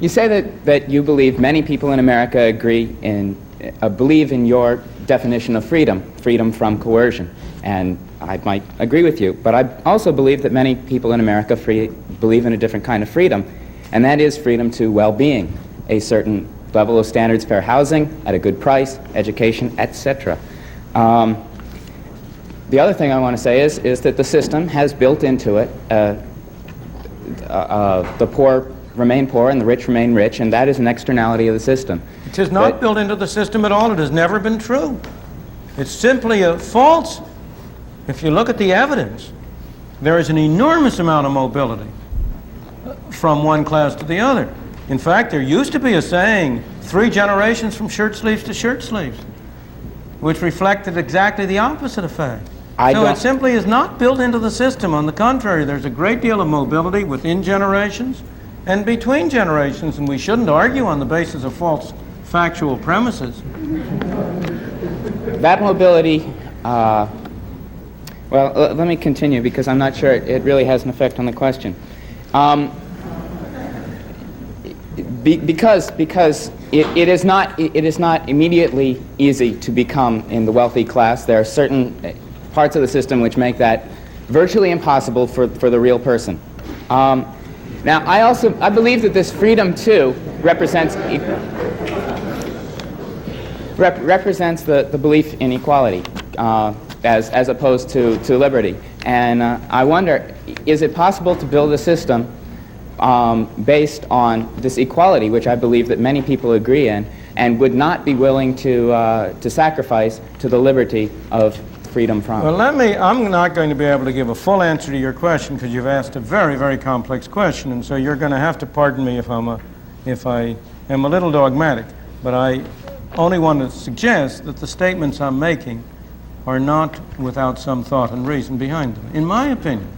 You say that you believe many people in America believe in your definition of freedom from coercion, and I might agree with you, but I also believe that many people in America believe in a different kind of freedom, and that is freedom to well-being, a certain level of standards, fair housing at a good price, education, etc. The other thing I want to say is that the system has built into it the poor remain poor and the rich remain rich, and that is an externality of the system. It is not built into the system at all. It has never been true. It's simply a false. If you look at the evidence, there is an enormous amount of mobility from one class to the other. In fact, there used to be a saying, 3 generations from shirt sleeves to shirt sleeves, which reflected exactly the opposite effect. So it simply is not built into the system. On the contrary, there's a great deal of mobility within generations and between generations, and we shouldn't argue on the basis of false factual premises. That mobility, well, let me continue because I'm not sure it really has an effect on the question. Because it is not immediately easy to become in the wealthy class. There are certain parts of the system which make that virtually impossible for the real person. Now, I believe that this freedom too represents the belief in equality as opposed to liberty. And I wonder, is it possible to build a system based on this equality, which I believe that many people agree in, and would not be willing to sacrifice to the liberty of freedom from? Well, I'm not going to be able to give a full answer to your question because you've asked a very, very complex question, and so you're going to have to pardon me if I am a little dogmatic, but I only want to suggest that the statements I'm making are not without some thought and reason behind them. In my opinion,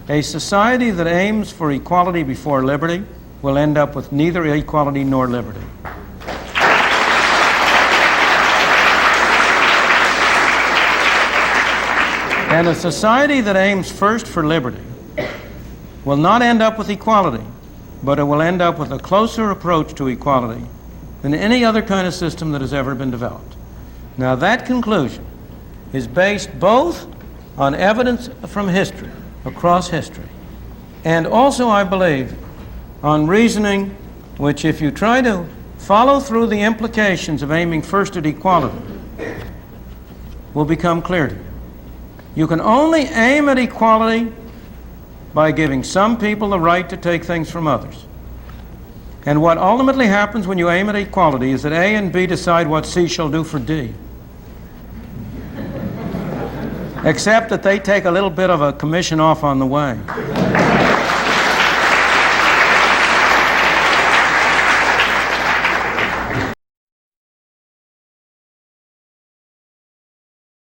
a society that aims for equality before liberty will end up with neither equality nor liberty. And a society that aims first for liberty will not end up with equality, but it will end up with a closer approach to equality than any other kind of system that has ever been developed. Now, that conclusion is based both on evidence from history, across history, and also, I believe, on reasoning which, if you try to follow through the implications of aiming first at equality, will become clear to you. You can only aim at equality by giving some people the right to take things from others. And what ultimately happens when you aim at equality is that A and B decide what C shall do for D. Except that they take a little bit of a commission off on the way.